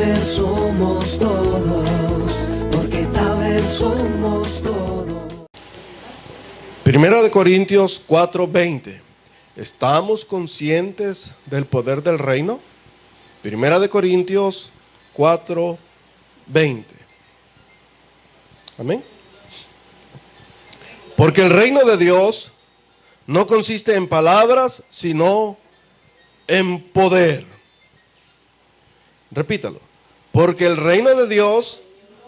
Taber somos todos, porque Taber somos todos. Primera de Corintios 4:20. ¿Estamos conscientes del poder del reino? Primera de Corintios 4:20. Amén. Porque el reino de Dios no consiste en palabras, sino en poder. Repítalo. Porque el reino de Dios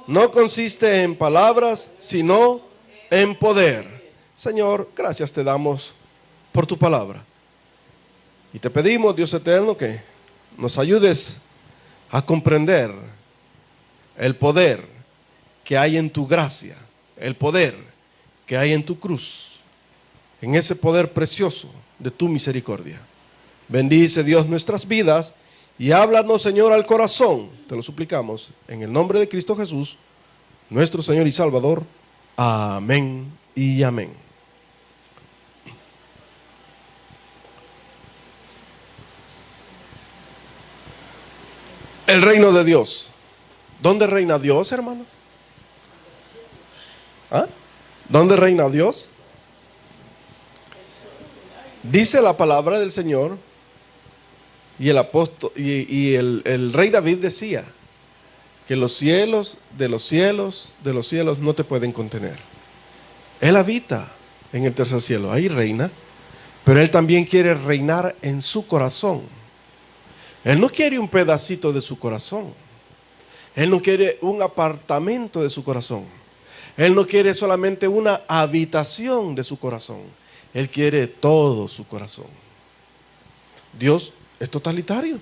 no consiste en palabras, sino en poder. Señor, gracias te damos por tu palabra. Y te pedimos, Dios eterno, que nos ayudes a comprender el poder que hay en tu gracia, el poder que hay en tu cruz, en ese poder precioso de tu misericordia. Bendice, Dios, nuestras vidas y háblanos, Señor, al corazón. Te lo suplicamos en el nombre de Cristo Jesús, nuestro Señor y Salvador. Amén y amén. El reino de Dios. ¿Dónde reina Dios, hermanos? ¿Ah? ¿Dónde reina Dios? Dice la palabra del Señor, y el apóstol y el rey David decía que los cielos de los cielos de los cielos no te pueden contener. Él habita en el tercer cielo, ahí reina, pero Él también quiere reinar en su corazón. Él no quiere un pedacito de su corazón. Él no quiere un apartamento de su corazón. Él no quiere solamente una habitación de su corazón. Él quiere todo su corazón. Dios es totalitario.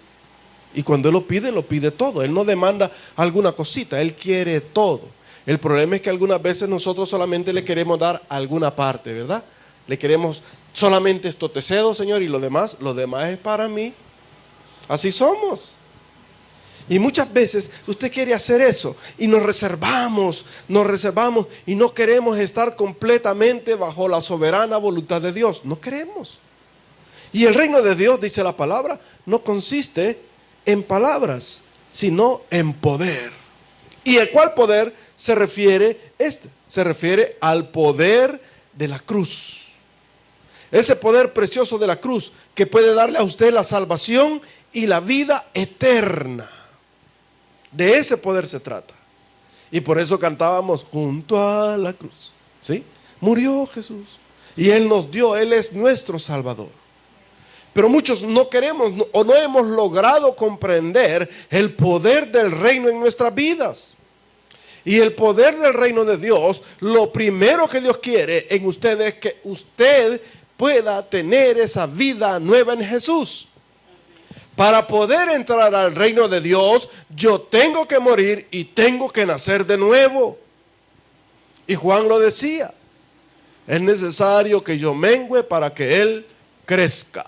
Y cuando Él lo pide todo. Él no demanda alguna cosita, Él quiere todo. El problema es que algunas veces nosotros solamente le queremos dar alguna parte, ¿verdad? Le queremos solamente esto te cedo, Señor, y lo demás es para mí. Así somos. Y muchas veces usted quiere hacer eso y nos reservamos y no queremos estar completamente bajo la soberana voluntad de Dios. No queremos. Y el reino de Dios, dice la palabra, no consiste en palabras, sino en poder. ¿Y a cuál poder se refiere este? Se refiere al poder de la cruz. Ese poder precioso de la cruz que puede darle a usted la salvación y la vida eterna. De ese poder se trata. Y por eso cantábamos junto a la cruz. ¿Sí? Murió Jesús. Y Él nos dio, Él es nuestro Salvador. Pero muchos no queremos o no hemos logrado comprender el poder del reino en nuestras vidas. Y el poder del reino de Dios, lo primero que Dios quiere en usted es que usted pueda tener esa vida nueva en Jesús. Para poder entrar al reino de Dios, yo tengo que morir y tengo que nacer de nuevo. Y Juan lo decía, es necesario que yo mengüe para que Él crezca.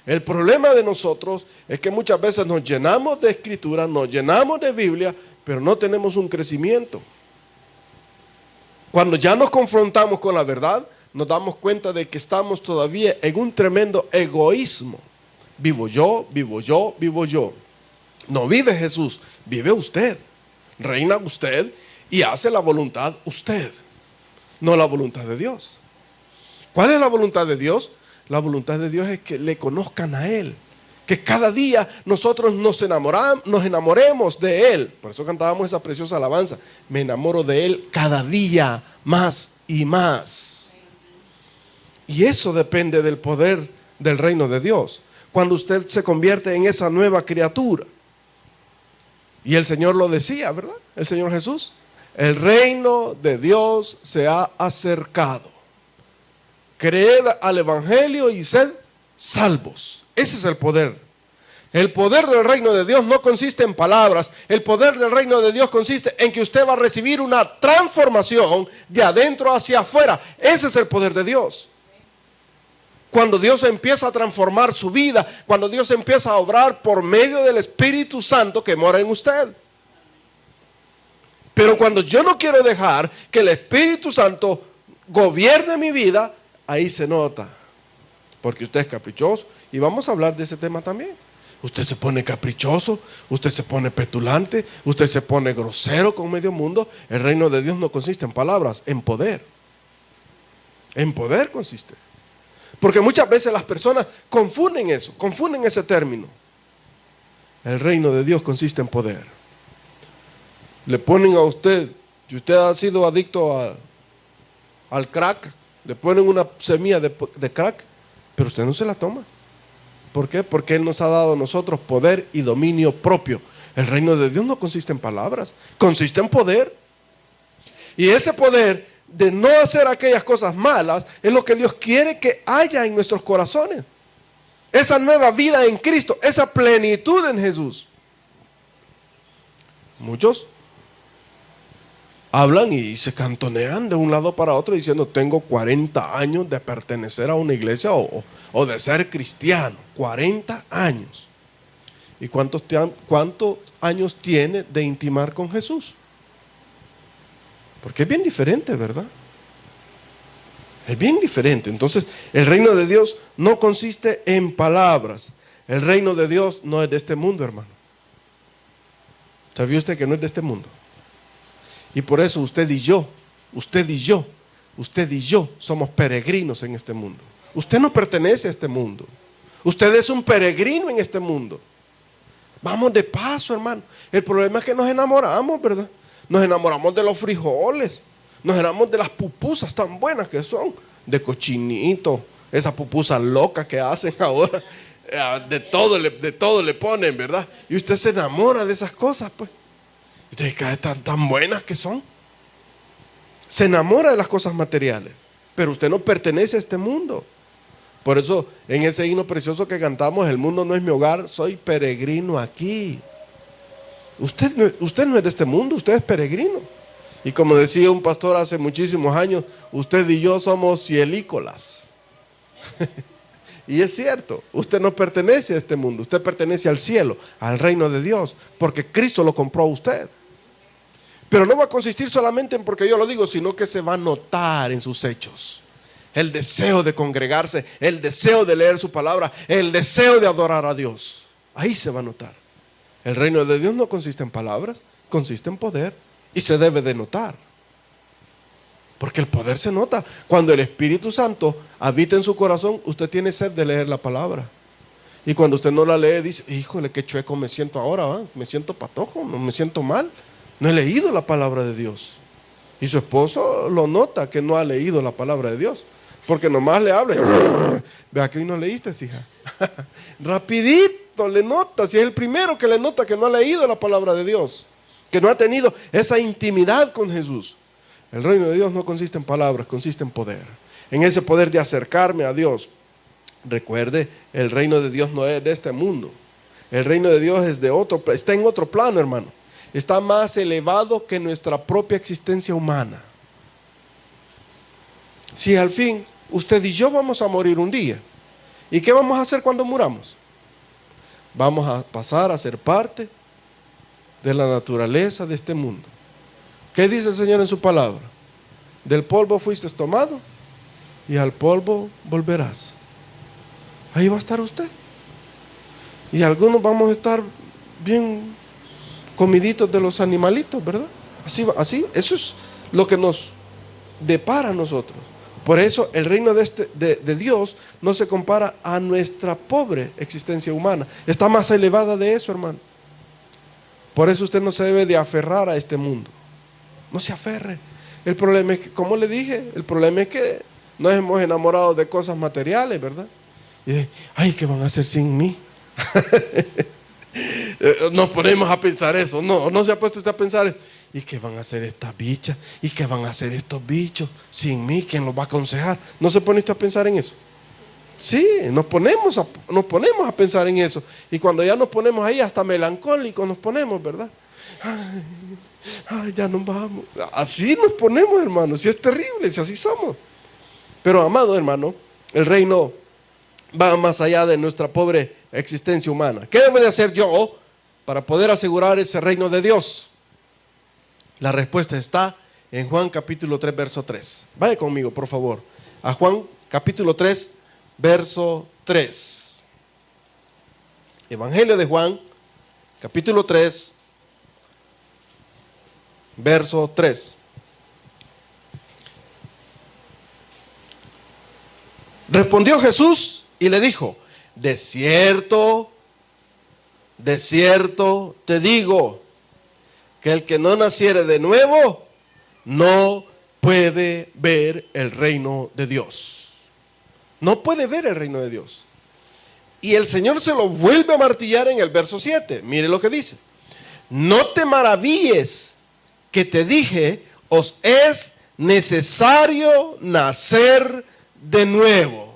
El problema de nosotros es que muchas veces nos llenamos de escritura, nos llenamos de Biblia, pero no tenemos un crecimiento. Cuando ya nos confrontamos con la verdad, nos damos cuenta de que estamos todavía en un tremendo egoísmo. Vivo yo, vivo yo, vivo yo. No vive Jesús, vive usted. Reina usted y hace la voluntad usted, no la voluntad de Dios. ¿Cuál es la voluntad de Dios? La voluntad de Dios es que le conozcan a Él. Que cada día nosotros nos enamoremos de Él. Por eso cantábamos esa preciosa alabanza. Me enamoro de Él cada día más y más. Y eso depende del poder del reino de Dios. Cuando usted se convierte en esa nueva criatura. Y el Señor lo decía, ¿verdad? El Señor Jesús. El reino de Dios se ha acercado. Creed al Evangelio y sed salvos. Ese es el poder. El poder del reino de Dios no consiste en palabras. El poder del reino de Dios consiste en que usted va a recibir una transformación de adentro hacia afuera. Ese es el poder de Dios. Cuando Dios empieza a transformar su vida, cuando Dios empieza a obrar por medio del Espíritu Santo que mora en usted. Pero cuando yo no quiero dejar que el Espíritu Santo gobierne mi vida, ahí se nota. Porque usted es caprichoso. Y vamos a hablar de ese tema también. Usted se pone caprichoso, usted se pone petulante, usted se pone grosero con medio mundo. El reino de Dios no consiste en palabras, en poder. En poder consiste. Porque muchas veces las personas confunden eso, confunden ese término. El reino de Dios consiste en poder. Le ponen a usted, si usted ha sido adicto al crack, le ponen una semilla de crack, pero usted no se la toma. ¿Por qué? Porque Él nos ha dado a nosotros poder y dominio propio. El reino de Dios no consiste en palabras, consiste en poder. Y ese poder de no hacer aquellas cosas malas es lo que Dios quiere que haya en nuestros corazones. Esa nueva vida en Cristo, esa plenitud en Jesús. Muchos hablan y se cantonean de un lado para otro diciendo: tengo 40 años de pertenecer a una iglesia o de ser cristiano. 40 años. ¿Y cuántos años tiene de intimar con Jesús? Porque es bien diferente, ¿verdad? Es bien diferente. Entonces, el reino de Dios no consiste en palabras. El reino de Dios no es de este mundo, hermano. ¿Sabía usted que no es de este mundo? Y por eso usted y yo somos peregrinos en este mundo. Usted no pertenece a este mundo. Usted es un peregrino en este mundo. Vamos de paso, hermano. El problema es que nos enamoramos, ¿verdad? Nos enamoramos de los frijoles. Nos enamoramos de las pupusas tan buenas que son. De cochinito. Esa pupusa loca que hacen ahora. De todo le ponen, ¿verdad? Y usted se enamora de esas cosas, pues. Ustedes caen tan buenas que son. Se enamora de las cosas materiales. Pero usted no pertenece a este mundo. Por eso en ese himno precioso que cantamos: el mundo no es mi hogar, soy peregrino aquí. Usted no es de este mundo, usted es peregrino. Y como decía un pastor hace muchísimos años: usted y yo somos cielícolas. Y es cierto, usted no pertenece a este mundo, usted pertenece al cielo, al reino de Dios, porque Cristo lo compró a usted. Pero no va a consistir solamente en porque yo lo digo, sino que se va a notar en sus hechos. El deseo de congregarse, el deseo de leer su palabra, el deseo de adorar a Dios. Ahí se va a notar. El reino de Dios no consiste en palabras, consiste en poder. Y se debe de notar. Porque el poder se nota. Cuando el Espíritu Santo habita en su corazón, usted tiene sed de leer la palabra. Y cuando usted no la lee, dice: híjole, qué chueco me siento ahora, ¿va? Me siento patojo, no me siento mal. No he leído la palabra de Dios. Y su esposo lo nota que no ha leído la palabra de Dios. Porque nomás le habla y, vea que hoy no leíste, hija. Rapidito le nota, si es el primero que le nota que no ha leído la palabra de Dios, que no ha tenido esa intimidad con Jesús. El reino de Dios no consiste en palabras, consiste en poder. En ese poder de acercarme a Dios. Recuerde, el reino de Dios no es de este mundo. El reino de Dios es de otro, está en otro plano, hermano. Está más elevado que nuestra propia existencia humana. Si al fin usted y yo vamos a morir un día, ¿y qué vamos a hacer cuando muramos? Vamos a pasar a ser parte de la naturaleza de este mundo. ¿Qué dice el Señor en su palabra? Del polvo fuiste tomado y al polvo volverás. Ahí va a estar usted. Y algunos vamos a estar bien comiditos de los animalitos, ¿verdad? Así, eso es lo que nos depara a nosotros. Por eso el reino de Dios no se compara a nuestra pobre existencia humana. Está más elevada de eso, hermano. Por eso usted no se debe de aferrar a este mundo. No se aferre. El problema es que, como le dije, el problema es que nos hemos enamorado de cosas materiales, ¿verdad? Y de, ay, ¿qué van a hacer sin mí? Nos ponemos a pensar eso. No se ha puesto usted a pensar eso. ¿Y qué van a hacer estas bichas? ¿Y qué van a hacer estos bichos sin mí? ¿Quién los va a aconsejar? ¿No se pone usted a pensar en eso? Sí, nos ponemos a pensar en eso. Y cuando ya nos ponemos ahí, hasta melancólicos nos ponemos, ¿verdad? Ay, ya nos vamos. Así nos ponemos, hermano. Si es terrible, si así somos. Pero, amado hermano, el reino va más allá de nuestra pobre existencia humana. ¿Qué debo de hacer yo para poder asegurar ese reino de Dios? La respuesta está en Juan capítulo 3, verso 3. Vaya conmigo, por favor, a Juan capítulo 3, verso 3. Evangelio de Juan, capítulo 3, verso 3. Respondió Jesús y le dijo: de cierto te digo, que el que no naciere de nuevo no puede ver el reino de Dios. No puede ver el reino de Dios. Y el Señor se lo vuelve a martillar en el verso 7. Mire lo que dice: no te maravilles que te dije, os es necesario nacer de nuevo.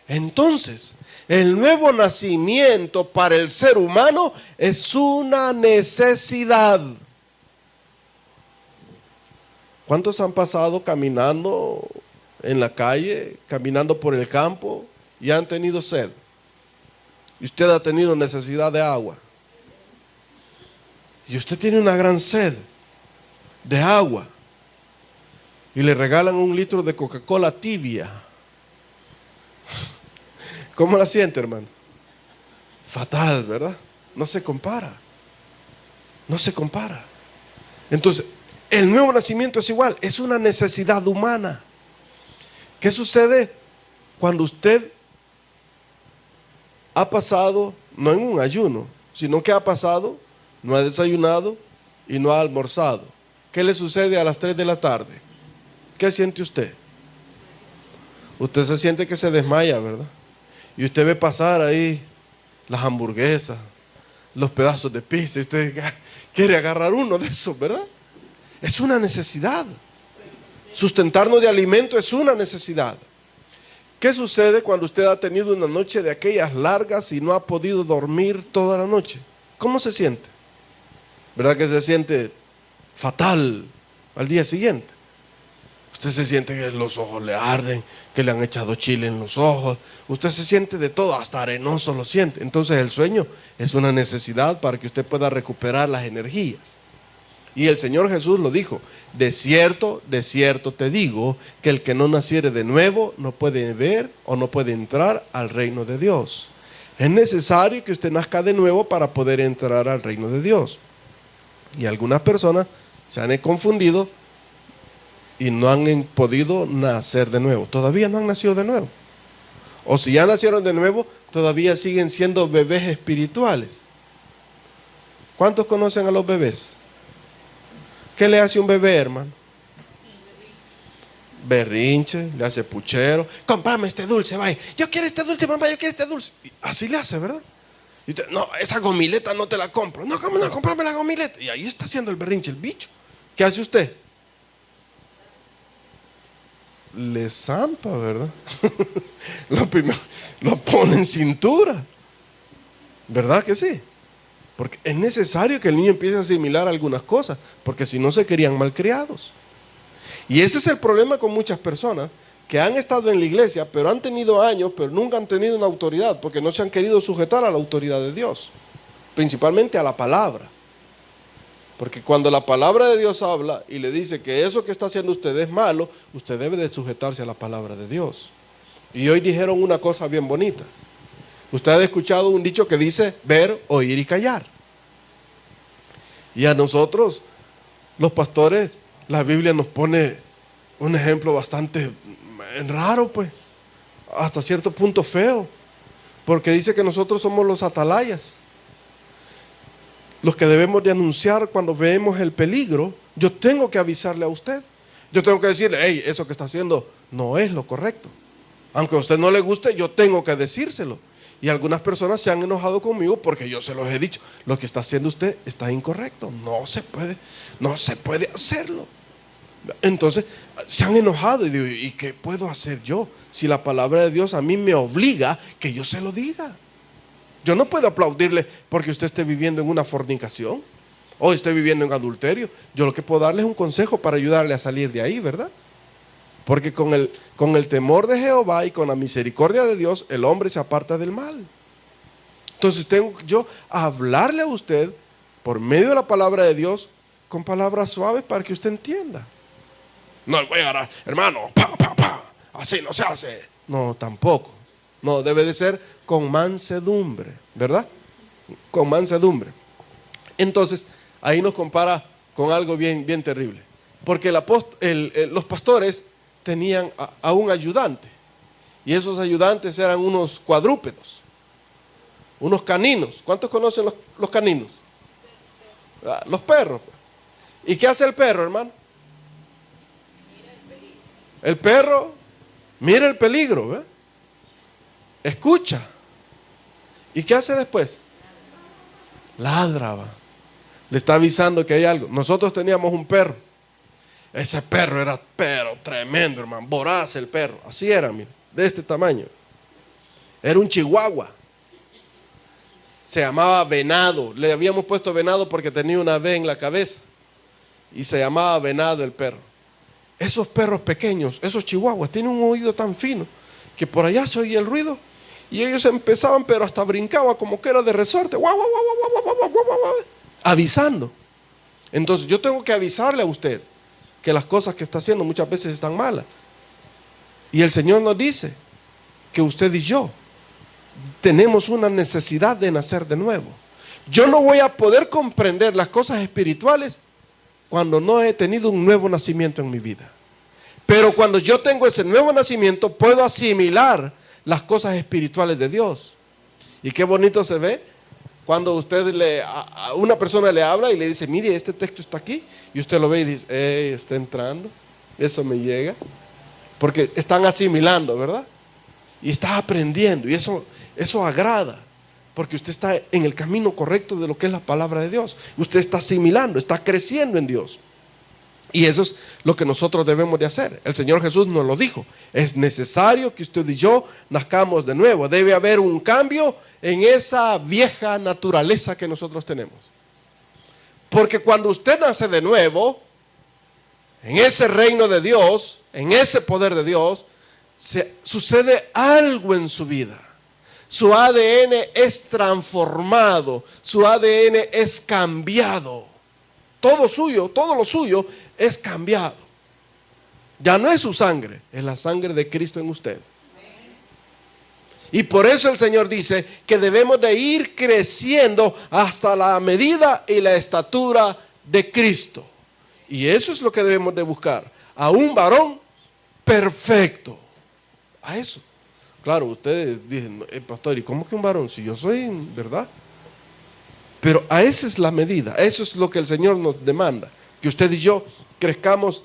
Entonces, el nuevo nacimiento para el ser humano es una necesidad. ¿Cuántos han pasado caminando en la calle, caminando por el campo y han tenido sed? Y usted ha tenido necesidad de agua. Y usted tiene una gran sed de agua. Y le regalan 1 litro de Coca-Cola tibia. ¿Cómo la siente, hermano? Fatal, ¿verdad? No se compara. No se compara. Entonces, el nuevo nacimiento es igual. Es una necesidad humana. ¿Qué sucede cuando usted ha pasado, no en un ayuno, sino que ha pasado, no ha desayunado y no ha almorzado? ¿Qué le sucede a las 3 de la tarde? ¿Qué siente usted? Usted se siente que se desmaya, ¿verdad? Y usted ve pasar ahí las hamburguesas, los pedazos de pizza, y usted quiere agarrar uno de esos, ¿verdad? Es una necesidad. Sustentarnos de alimento es una necesidad. ¿Qué sucede cuando usted ha tenido una noche de aquellas largas y no ha podido dormir toda la noche? ¿Cómo se siente? ¿Verdad que se siente fatal al día siguiente? Usted se siente que los ojos le arden, que le han echado chile en los ojos. Usted se siente de todo, hasta arenoso lo siente. Entonces el sueño es una necesidad para que usted pueda recuperar las energías. Y el Señor Jesús lo dijo: de cierto te digo, que el que no naciere de nuevo no puede ver o no puede entrar al reino de Dios. Es necesario que usted nazca de nuevo para poder entrar al reino de Dios. Y algunas personas se han confundido y no han podido nacer de nuevo. Todavía no han nacido de nuevo. O si ya nacieron de nuevo, todavía siguen siendo bebés espirituales. ¿Cuántos conocen a los bebés? ¿Qué le hace un bebé, hermano? Berrinche, le hace puchero. Cómprame este dulce, vaya. Yo quiero este dulce, mamá, yo quiero este dulce. Y así le hace, ¿verdad? Y usted: no, esa gomileta no te la compro. No, ¿cómo no? Cómprame la gomileta. Y ahí está haciendo el berrinche el bicho. ¿Qué hace usted? Le zampa, ¿verdad? Lo primero, lo pone en cintura. ¿Verdad que sí? Porque es necesario que el niño empiece a asimilar algunas cosas, porque si no se crían malcriados. Y ese es el problema con muchas personas que han estado en la iglesia, pero han tenido años, pero nunca han tenido una autoridad, porque no se han querido sujetar a la autoridad de Dios, principalmente a la palabra. Porque cuando la palabra de Dios habla y le dice que eso que está haciendo usted es malo, usted debe de sujetarse a la palabra de Dios. Y hoy dijeron una cosa bien bonita. Usted ha escuchado un dicho que dice: ver, oír y callar. Y a nosotros, los pastores, la Biblia nos pone un ejemplo bastante raro, pues, hasta cierto punto feo, porque dice que nosotros somos los atalayas, los que debemos de anunciar cuando vemos el peligro. Yo tengo que avisarle a usted, yo tengo que decirle: hey, eso que está haciendo no es lo correcto. Aunque a usted no le guste, yo tengo que decírselo. Y algunas personas se han enojado conmigo porque yo se los he dicho: lo que está haciendo usted está incorrecto, no se puede hacerlo. Entonces se han enojado y digo: ¿y qué puedo hacer yo? Si la palabra de Dios a mí me obliga que yo se lo diga. Yo no puedo aplaudirle porque usted esté viviendo en una fornicación o esté viviendo en adulterio. Yo lo que puedo darle es un consejo para ayudarle a salir de ahí, ¿verdad? Porque con el temor de Jehová y con la misericordia de Dios, el hombre se aparta del mal. Entonces tengo yo a hablarle a usted por medio de la palabra de Dios, con palabras suaves para que usted entienda. No voy a agarrar: hermano, así no se hace. No, tampoco. No, debe de ser con mansedumbre, ¿verdad? Con mansedumbre. Entonces, ahí nos compara con algo bien, bien terrible. Porque los pastores tenían a un ayudante. Y esos ayudantes eran unos cuadrúpedos, unos caninos. ¿Cuántos conocen los caninos? Los perros. ¿Y qué hace el perro, hermano? El perro mira el peligro, ¿verdad? Escucha. ¿Y qué hace después? Ladra, va. Le está avisando que hay algo. Nosotros teníamos un perro. Ese perro era tremendo, hermano. Voraz el perro. Así era, mira, de este tamaño. Era un chihuahua. Se llamaba Venado. Le habíamos puesto Venado porque tenía una V en la cabeza. Y se llamaba Venado el perro. Esos perros pequeños, esos chihuahuas, tienen un oído tan fino que por allá se oía el ruido y ellos empezaban, pero hasta brincaban como que era de resorte, guau, guau, guau, guau, guau, guau, guau, guau, avisando. Entonces yo tengo que avisarle a usted que las cosas que está haciendo muchas veces están malas. Y el Señor nos dice que usted y yo tenemos una necesidad de nacer de nuevo. Yo no voy a poder comprender las cosas espirituales cuando no he tenido un nuevo nacimiento en mi vida. Pero cuando yo tengo ese nuevo nacimiento, puedo asimilar las cosas espirituales de Dios. Y qué bonito se ve cuando usted a una persona le habla y le dice, mire, este texto está aquí. Y usted lo ve y dice, está entrando, eso me llega. Porque están asimilando, ¿verdad? Y está aprendiendo. Y eso agrada. Porque usted está en el camino correcto de lo que es la palabra de Dios. Usted está asimilando, está creciendo en Dios. Y eso es lo que nosotros debemos de hacer. El Señor Jesús nos lo dijo. Es necesario que usted y yo nazcamos de nuevo. Debe haber un cambio en esa vieja naturaleza que nosotros tenemos. Porque cuando usted nace de nuevo, en ese reino de Dios, en ese poder de Dios, sucede algo en su vida. Su ADN es transformado, su ADN es cambiado. Todo lo suyo es cambiado. Ya no es su sangre, es la sangre de Cristo en usted. Y por eso el Señor dice que debemos de ir creciendo hasta la medida y la estatura de Cristo. Y eso es lo que debemos de buscar, a un varón perfecto. A eso. Claro, ustedes dicen, pastor, ¿y cómo que un varón? Si yo soy, ¿verdad? Pero a esa es la medida, eso es lo que el Señor nos demanda, que usted y yo crezcamos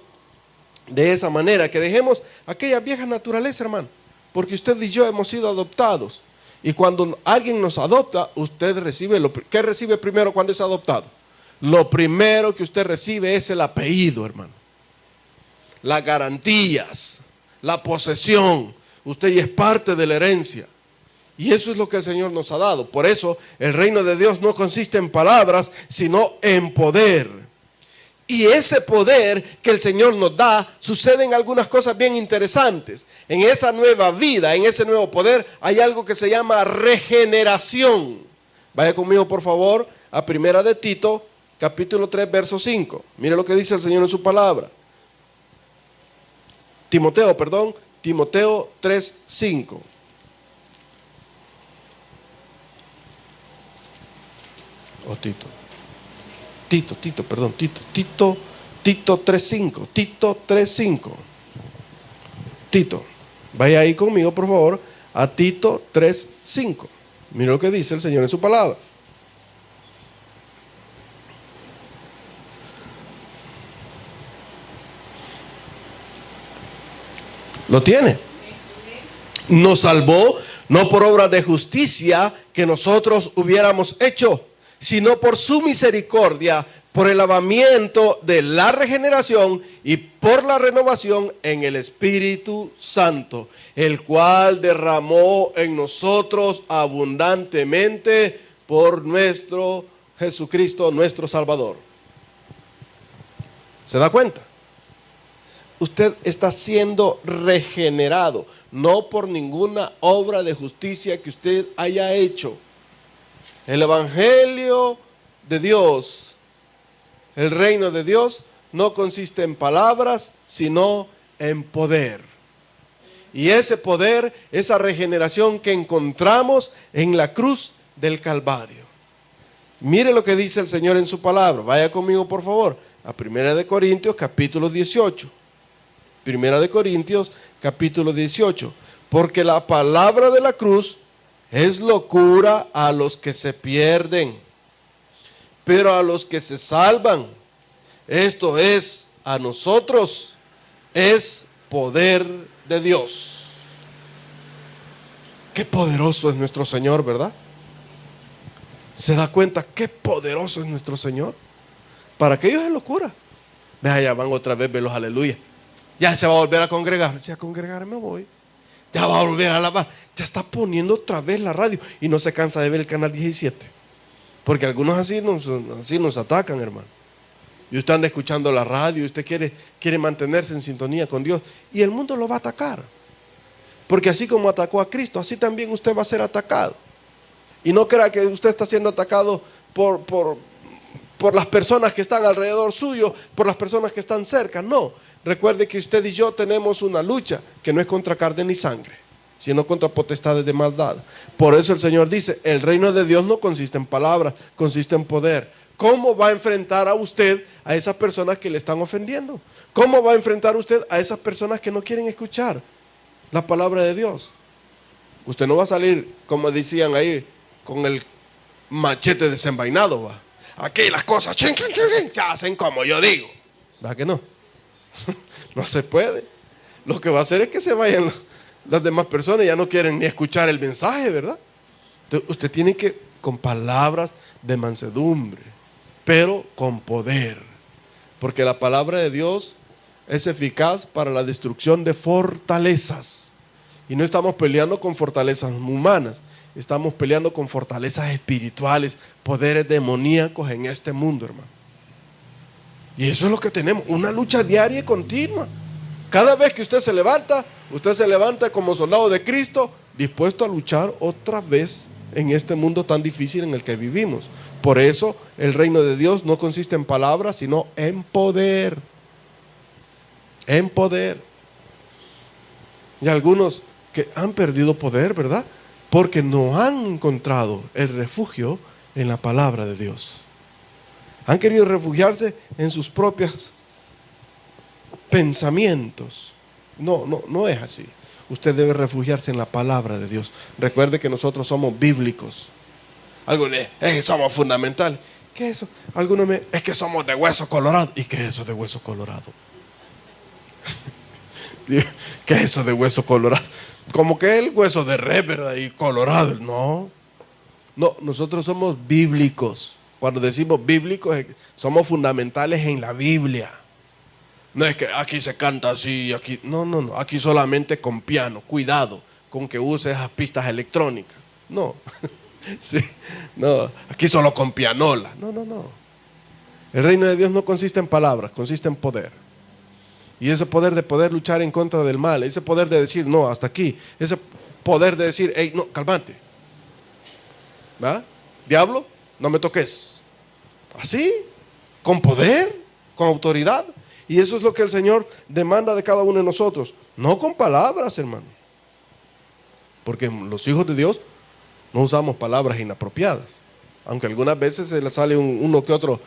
de esa manera, que dejemos aquella vieja naturaleza, hermano, porque usted y yo hemos sido adoptados, y cuando alguien nos adopta, usted recibe, ¿qué recibe primero cuando es adoptado? Lo primero que usted recibe es el apellido, hermano, las garantías, la posesión. Usted ya es parte de la herencia. Y eso es lo que el Señor nos ha dado. Por eso el reino de Dios no consiste en palabras, sino en poder. Y ese poder que el Señor nos da, suceden algunas cosas bien interesantes. En esa nueva vida, en ese nuevo poder, hay algo que se llama regeneración. Vaya conmigo, por favor, a Primera de Tito, capítulo 3, verso 5. Mire lo que dice el Señor en su palabra. Timoteo 3, 5. Tito 3, 5. Tito 3, 5. Tito, vaya ahí conmigo, por favor, a Tito 3, 5. Mira lo que dice el Señor en su palabra. ¿Lo tiene? Nos salvó no por obras de justicia que nosotros hubiéramos hecho, sino por su misericordia, por el lavamiento de la regeneración y por la renovación en el Espíritu Santo, el cual derramó en nosotros abundantemente por nuestro Jesucristo, nuestro Salvador. ¿Se da cuenta? Usted está siendo regenerado, no por ninguna obra de justicia que usted haya hecho. El Evangelio de Dios, el reino de Dios, no consiste en palabras, sino en poder. Y ese poder, esa regeneración que encontramos en la cruz del Calvario. Mire lo que dice el Señor en su palabra. Vaya conmigo, por favor, a 1 Corintios capítulo 18. 1 Corintios capítulo 18. Porque la palabra de la cruz es locura a los que se pierden, pero a los que se salvan, esto es, a nosotros, es poder de Dios. Qué poderoso es nuestro Señor, ¿verdad? ¿Se da cuenta qué poderoso es nuestro Señor? Para aquellos es locura. Vea, ya van otra vez, ve los aleluya. Ya se va a volver a congregar. Si a congregar me voy. Ya va a volver a alabar. Ya está poniendo otra vez la radio y no se cansa de ver el canal 17. Porque algunos así nos atacan, hermano. Y usted anda escuchando la radio y usted quiere mantenerse en sintonía con Dios. Y el mundo lo va a atacar. Porque así como atacó a Cristo, así también usted va a ser atacado. Y no crea que usted está siendo atacado por las personas que están alrededor suyo, por las personas que están cerca. No. Recuerde que usted y yo tenemos una lucha que no es contra carne ni sangre, sino contra potestades de maldad. Por eso el Señor dice, el reino de Dios no consiste en palabras, consiste en poder. ¿Cómo va a enfrentar a usted a esas personas que le están ofendiendo? ¿Cómo va a enfrentar usted a esas personas que no quieren escuchar la palabra de Dios? Usted no va a salir, como decían ahí, con el machete desenvainado, va. Aquí las cosas se hacen como yo digo. ¿Verdad que no? No se puede. Lo que va a hacer es que se vayan las demás personas, ya no quieren ni escuchar el mensaje, ¿verdad? Entonces, usted tiene que, con palabras de mansedumbre, pero con poder, porque la palabra de Dios es eficaz para la destrucción de fortalezas. Y no estamos peleando con fortalezas humanas, estamos peleando con fortalezas espirituales, poderes demoníacos en este mundo, hermano. Y eso es lo que tenemos, una lucha diaria y continua. Cada vez que usted se levanta como soldado de Cristo, dispuesto a luchar otra vez en este mundo tan difícil en el que vivimos. Por eso el reino de Dios no consiste en palabras, sino en poder. En poder. Y algunos que han perdido poder, ¿verdad? Porque no han encontrado el refugio en la palabra de Dios. Han querido refugiarse en sus propios pensamientos. No es así. Usted debe refugiarse en la palabra de Dios. Recuerde que nosotros somos bíblicos. Algunos es que somos fundamentales. ¿Qué es eso? Algunos es que somos de hueso colorado. ¿Y qué es eso de hueso colorado? ¿Qué es eso de hueso colorado? Como que el hueso de res, ¿verdad? Y colorado. No, nosotros somos bíblicos. Cuando decimos bíblicos, somos fundamentales en la Biblia. No es que aquí se canta así, aquí. No. Aquí solamente con piano. Cuidado con que use esas pistas electrónicas. No. Sí. No. Aquí solo con pianola. No. El reino de Dios no consiste en palabras, consiste en poder. Y ese poder de poder luchar en contra del mal, ese poder de decir no, hasta aquí, ese poder de decir, hey, no, cálmate. ¿Va? Diablo, no me toques. Así, con poder, con autoridad. Y eso es lo que el Señor demanda de cada uno de nosotros. No con palabras, hermano. Porque los hijos de Dios no usamos palabras inapropiadas. Aunque algunas veces se le sale uno que otro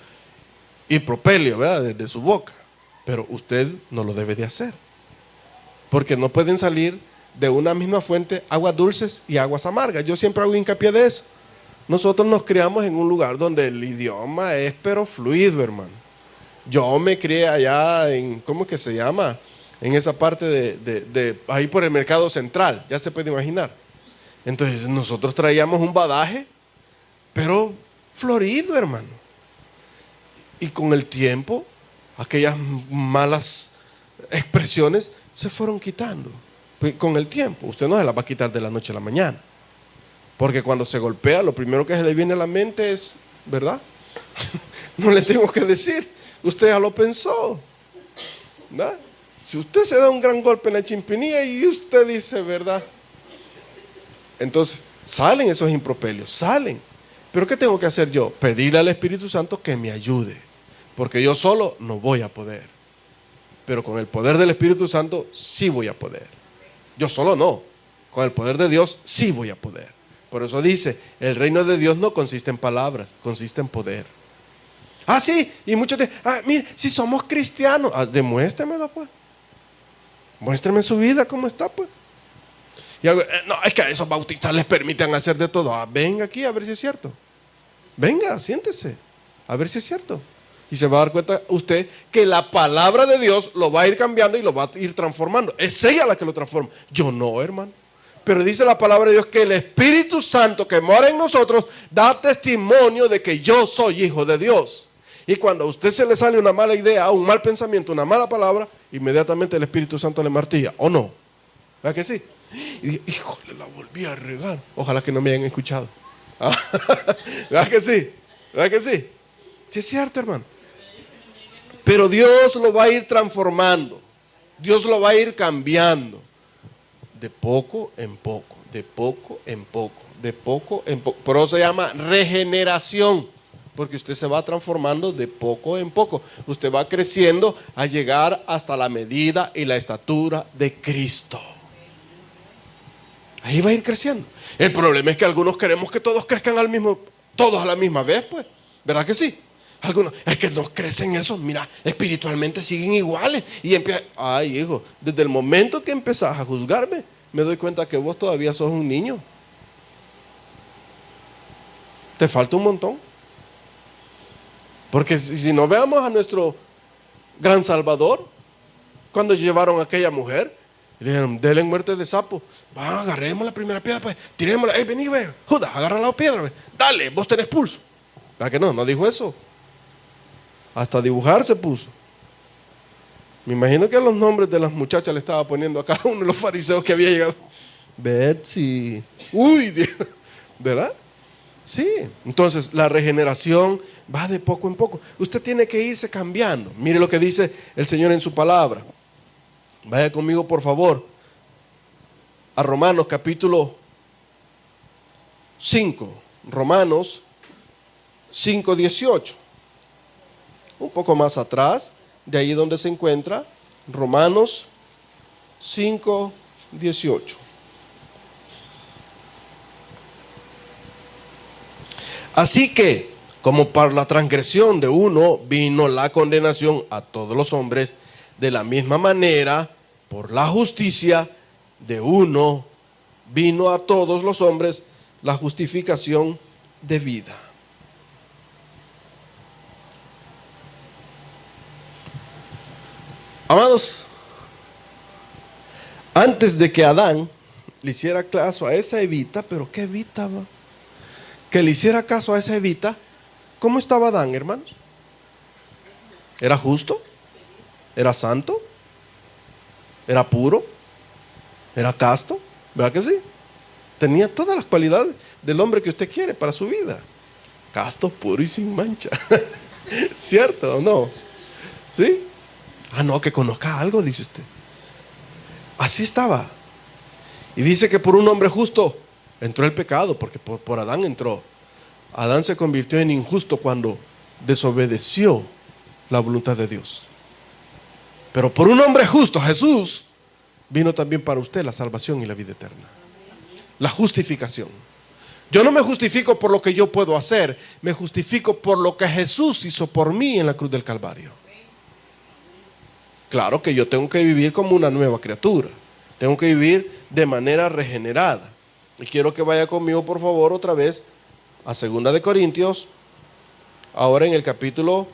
impropelio, ¿verdad? Desde su boca. Pero usted no lo debe de hacer. Porque no pueden salir de una misma fuente aguas dulces y aguas amargas. Yo siempre hago hincapié de eso. Nosotros nos criamos en un lugar donde el idioma es pero fluido, hermano. Yo me crié allá en, ¿cómo que se llama? En esa parte de ahí por el mercado central, ya se puede imaginar. Entonces nosotros traíamos un badaje, pero florido, hermano. Y con el tiempo, aquellas malas expresiones se fueron quitando. Con el tiempo, usted no se las va a quitar de la noche a la mañana. Porque cuando se golpea, lo primero que se le viene a la mente es, ¿verdad? No le tengo que decir, usted ya lo pensó, ¿verdad? Si usted se da un gran golpe en la chimpinilla y usted dice, ¿verdad? Entonces, salen esos improperios, salen. ¿Pero qué tengo que hacer yo? Pedirle al Espíritu Santo que me ayude. Porque yo solo no voy a poder. Pero con el poder del Espíritu Santo sí voy a poder. Yo solo no. Con el poder de Dios sí voy a poder. Por eso dice, el reino de Dios no consiste en palabras, consiste en poder. Ah, sí, y muchos dicen, mire, si somos cristianos, demuéstremelo pues. Muéstreme su vida, cómo está pues. Y algo, no, es que a esos bautistas les permiten hacer de todo. Venga aquí a ver si es cierto. Venga, siéntese, a ver si es cierto. Y se va a dar cuenta usted que la palabra de Dios lo va a ir cambiando y lo va a ir transformando. Es ella la que lo transforma. Yo no, hermano. Pero dice la palabra de Dios que el Espíritu Santo que mora en nosotros da testimonio de que yo soy hijo de Dios. Y cuando a usted se le sale una mala idea, un mal pensamiento, una mala palabra, inmediatamente el Espíritu Santo le martilla, ¿o no? ¿Verdad que sí? Y dije, híjole, la volví a regar. Ojalá que no me hayan escuchado. ¿Verdad que sí? ¿Verdad que sí? Sí es cierto, hermano. Pero Dios lo va a ir transformando. Dios lo va a ir cambiando. De poco en poco, de poco en poco, de poco en poco. Por eso se llama regeneración. Porque usted se va transformando de poco en poco. Usted va creciendo a llegar hasta la medida y la estatura de Cristo. Ahí va a ir creciendo. El problema es que algunos queremos que todos crezcan todos a la misma vez, pues. ¿Verdad que sí? Algunos, es que no crecen eso, mira, espiritualmente siguen iguales. Y empieza, ay hijo, desde el momento que empezás a juzgarme, me doy cuenta que vos todavía sos un niño. Te falta un montón. Porque si no veamos a nuestro gran Salvador, cuando llevaron a aquella mujer, le dijeron, denle muerte de sapo. Va, agarremos la primera piedra, pues, tirémosla. Vení, ve, Judas, agarra la piedra, ve. Dale, vos tenés pulso. ¿Verdad que no? No dijo eso. Hasta dibujar se puso. Me imagino que los nombres de las muchachas le estaba poniendo a cada uno de los fariseos que había llegado. Betsy. Uy, Dios. ¿Verdad? Sí. Entonces, la regeneración va de poco en poco. Usted tiene que irse cambiando. Mire lo que dice el Señor en su palabra. Vaya conmigo, por favor, a Romanos capítulo 5. Romanos 5:18. Un poco más atrás, de ahí donde se encuentra, Romanos 5:18. Así que, como por la transgresión de uno vino la condenación a todos los hombres, de la misma manera, por la justicia de uno vino a todos los hombres la justificación de vida. Amados, antes de que Adán le hiciera caso a esa Evita, pero ¿qué Evita va? Que le hiciera caso a esa Evita, ¿cómo estaba Adán, hermanos? ¿Era justo? ¿Era santo? ¿Era puro? ¿Era casto? ¿Verdad que sí? Tenía todas las cualidades del hombre que usted quiere para su vida. Casto, puro y sin mancha. ¿Cierto o no? ¿Sí? Ah, no, que conozca algo, dice usted. Así estaba. Y dice que por un hombre justo entró el pecado, porque por Adán entró. Adán se convirtió en injusto cuando desobedeció la voluntad de Dios. Pero por un hombre justo, Jesús, vino también para usted la salvación y la vida eterna. La justificación. Yo no me justifico por lo que yo puedo hacer, me justifico por lo que Jesús hizo por mí en la cruz del Calvario. Claro que yo tengo que vivir como una nueva criatura. Tengo que vivir de manera regenerada. Y quiero que vaya conmigo, por favor, otra vez a 2 de Corintios, ahora en el capítulo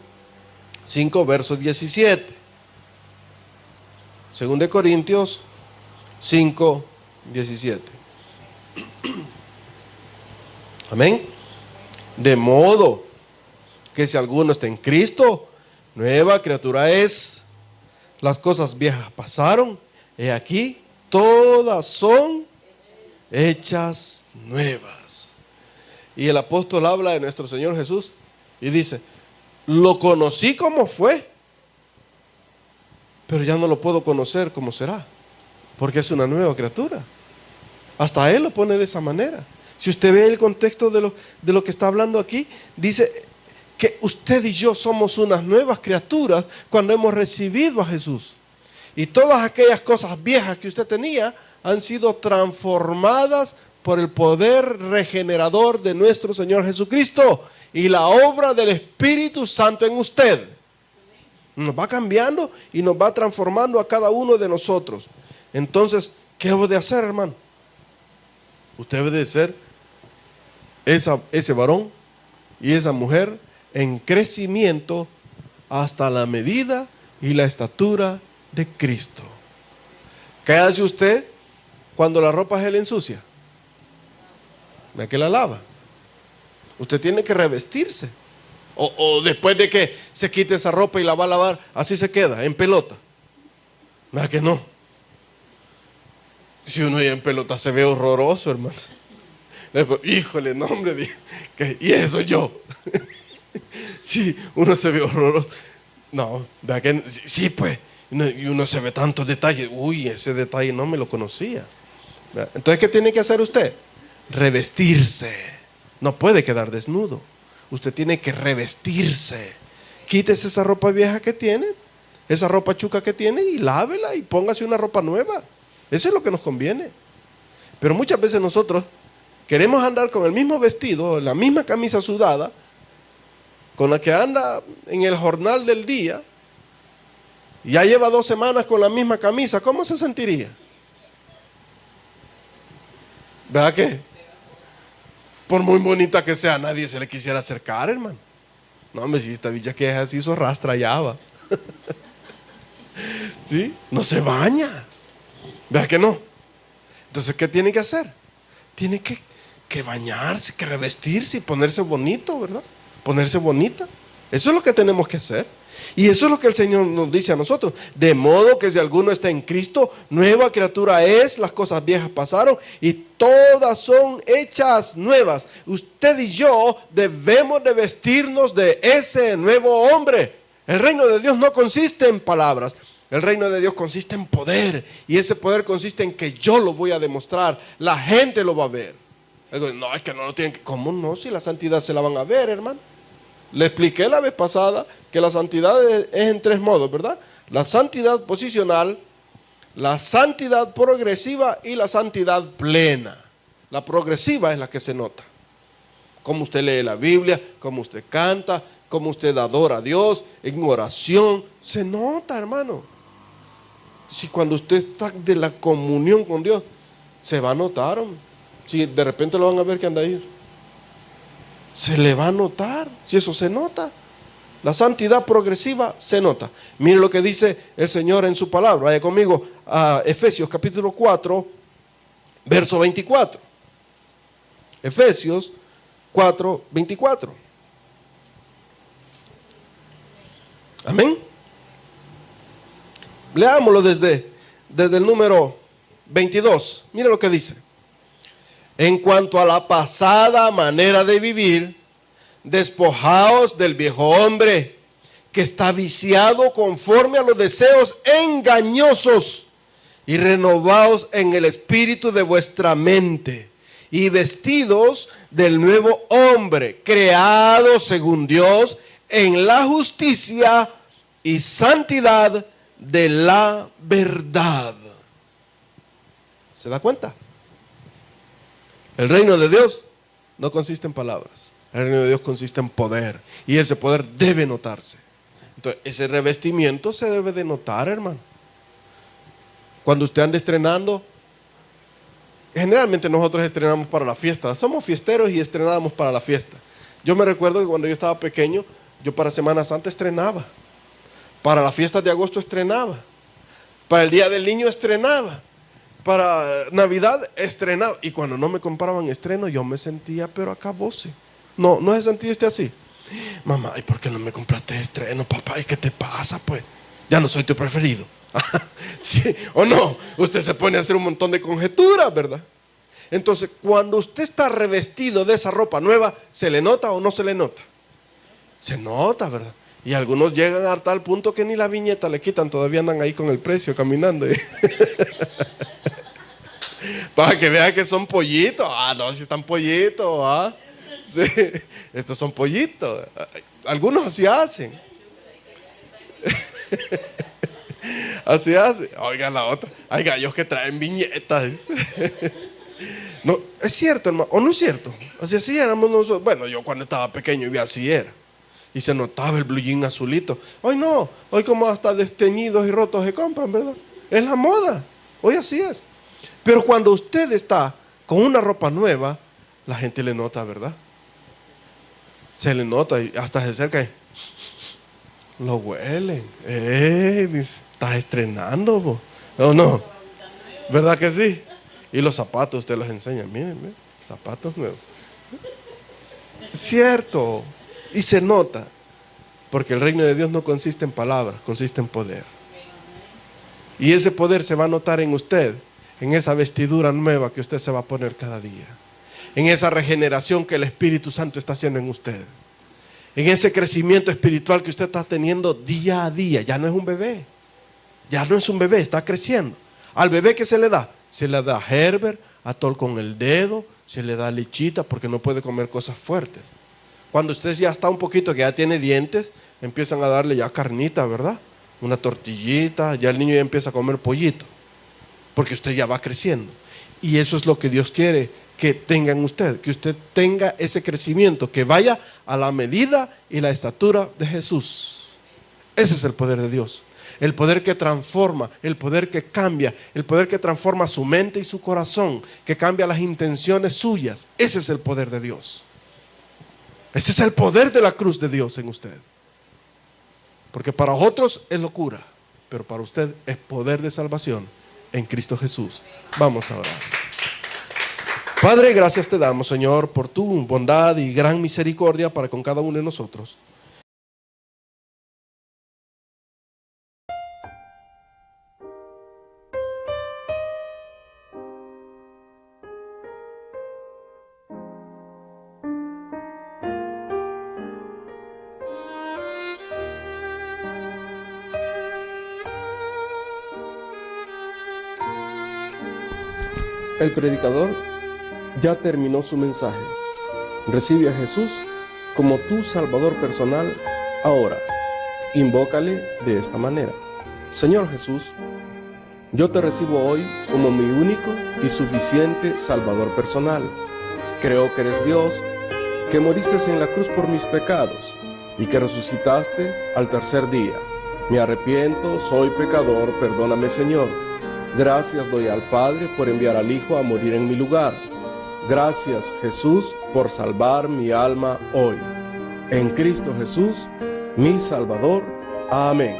5, verso 17. 2 de Corintios 5, 17. Amén. De modo que si alguno está en Cristo, nueva criatura es. Las cosas viejas pasaron, he aquí, todas son hechas nuevas. Y el apóstol habla de nuestro Señor Jesús y dice, lo conocí como fue, pero ya no lo puedo conocer como será, porque es una nueva criatura. Hasta Él lo pone de esa manera. Si usted ve el contexto de lo que está hablando aquí, dice que usted y yo somos unas nuevas criaturas cuando hemos recibido a Jesús. Y todas aquellas cosas viejas que usted tenía han sido transformadas por el poder regenerador de nuestro Señor Jesucristo y la obra del Espíritu Santo en usted. Nos va cambiando y nos va transformando a cada uno de nosotros. Entonces, ¿qué debe de hacer, hermano? Usted debe de ser ese varón y esa mujer en crecimiento hasta la medida y la estatura de Cristo. ¿Qué hace usted cuando la ropa se le ensucia? ¿Ve que la lava? Usted tiene que revestirse. O después de que se quite esa ropa y la va a lavar, así se queda, en pelota. ¿Verdad que no? Si uno ya en pelota se ve horroroso, hermanos. Híjole, no, hombre, y eso yo. Sí, uno se ve horroroso. No, ¿verdad que sí, pues? Y uno se ve tantos detalles. Uy, ese detalle no me lo conocía. ¿Verdad? Entonces, ¿qué tiene que hacer usted? Revestirse. No puede quedar desnudo. Usted tiene que revestirse. Quítese esa ropa vieja que tiene, esa ropa chuca que tiene, y lávela y póngase una ropa nueva. Eso es lo que nos conviene. Pero muchas veces nosotros queremos andar con el mismo vestido, la misma camisa sudada, con la que anda en el jornal del día, y ya lleva 2 semanas con la misma camisa. ¿Cómo se sentiría? ¿Verdad que? Por muy bonita que sea, nadie se le quisiera acercar, hermano. No, hombre, si esta bicha que es así, hizo rastra ya va. ¿Sí? No se baña. ¿Verdad que no? Entonces, ¿qué tiene que hacer? Tiene que bañarse, que revestirse y ponerse bonito, ¿verdad? Ponerse bonita. Eso es lo que tenemos que hacer. Y eso es lo que el Señor nos dice a nosotros. De modo que si alguno está en Cristo, nueva criatura es, las cosas viejas pasaron y todas son hechas nuevas. Usted y yo debemos de vestirnos de ese nuevo hombre. El reino de Dios no consiste en palabras. El reino de Dios consiste en poder. Y ese poder consiste en que yo lo voy a demostrar. La gente lo va a ver. No, es que no lo tienen que... ¿Cómo no? Si la santidad se la van a ver, hermano. Le expliqué la vez pasada que la santidad es en 3 modos, ¿verdad? La santidad posicional, la santidad progresiva y la santidad plena. La progresiva es la que se nota. Cómo usted lee la Biblia, cómo usted canta, cómo usted adora a Dios en oración. Se nota, hermano. Si cuando usted está de la comunión con Dios, se va a notar. Si de repente lo van a ver que anda ahí, se le va a notar. Si eso se nota, la santidad progresiva se nota. Mire lo que dice el Señor en su palabra. Vaya conmigo a Efesios capítulo 4, verso 24. Efesios 4, 24. Amén. Leámoslo desde el número 22. Mire lo que dice. En cuanto a la pasada manera de vivir, despojaos del viejo hombre, que está viciado conforme a los deseos engañosos, y renovaos en el espíritu de vuestra mente, y vestidos del nuevo hombre, creado según Dios, en la justicia y santidad de la verdad. ¿Se da cuenta? El reino de Dios no consiste en palabras. El reino de Dios consiste en poder. Y ese poder debe notarse. Entonces, ese revestimiento se debe de notar, hermano. Cuando usted anda estrenando, generalmente nosotros estrenamos para la fiesta. Somos fiesteros y estrenábamos para la fiesta. Yo me recuerdo que cuando yo estaba pequeño, yo para Semana Santa estrenaba. Para las fiestas de agosto estrenaba. Para el Día del Niño estrenaba. Para Navidad estrenaba. Y cuando no me compraban estreno, yo me sentía pero acabose. No se sentía usted así. Mamá, ¿y por qué no me compraste estreno, papá? ¿Y qué te pasa, pues? Ya no soy tu preferido. ¿Sí o no? Usted se pone a hacer un montón de conjeturas, ¿verdad? Entonces, cuando usted está revestido de esa ropa nueva, ¿se le nota o no se le nota? Se nota, ¿verdad? Y algunos llegan a tal punto que ni la viñeta le quitan, todavía andan ahí con el precio caminando. Para que vean que son pollitos. No, si están pollitos, sí, estos son pollitos. Algunos así hacen. Así hace. Oiga la otra. Hay gallos que traen viñetas. No, es cierto, hermano, o no es cierto. Así éramos nosotros. Bueno, yo cuando estaba pequeño y así era. Y se notaba el blue jean azulito. Hoy no, hoy como hasta desteñidos y rotos se compran, ¿verdad? Es la moda. Hoy así es. Pero cuando usted está con una ropa nueva, la gente le nota, ¿verdad? Se le nota y hasta se acerca y lo huelen. Dice, estás estrenando, bo. ¿O no? ¿Verdad que sí? Y los zapatos usted los enseña. Miren, miren, zapatos nuevos. Cierto. Y se nota. Porque el reino de Dios no consiste en palabras, consiste en poder. Y ese poder se va a notar en usted, en esa vestidura nueva que usted se va a poner cada día. En esa regeneración que el Espíritu Santo está haciendo en usted. En ese crecimiento espiritual que usted está teniendo día a día. Ya no es un bebé. Ya no es un bebé, está creciendo. Al bebé, ¿qué se le da? Se le da Herbert, atol con el dedo, se le da lechita porque no puede comer cosas fuertes. Cuando usted ya está un poquito, que ya tiene dientes, empiezan a darle ya carnita, ¿verdad? Una tortillita, ya el niño ya empieza a comer pollito. Porque usted ya va creciendo. Y eso es lo que Dios quiere que tenga en usted. Que usted tenga ese crecimiento, que vaya a la medida y la estatura de Jesús. Ese es el poder de Dios. El poder que transforma, el poder que cambia, el poder que transforma su mente y su corazón, que cambia las intenciones suyas. Ese es el poder de Dios. Ese es el poder de la cruz de Dios en usted. Porque para otros es locura, pero para usted es poder de salvación en Cristo Jesús. Vamos a orar. Padre, gracias te damos, Señor, por tu bondad y gran misericordia para con cada uno de nosotros. El predicador ya terminó su mensaje. Recibe a Jesús como tu Salvador personal ahora. Invócale de esta manera. Señor Jesús, yo te recibo hoy como mi único y suficiente Salvador personal. Creo que eres Dios, que moriste en la cruz por mis pecados y que resucitaste al tercer día. Me arrepiento, soy pecador, perdóname, Señor. Gracias doy al Padre por enviar al Hijo a morir en mi lugar. Gracias, Jesús, por salvar mi alma hoy. En Cristo Jesús, mi Salvador. Amén.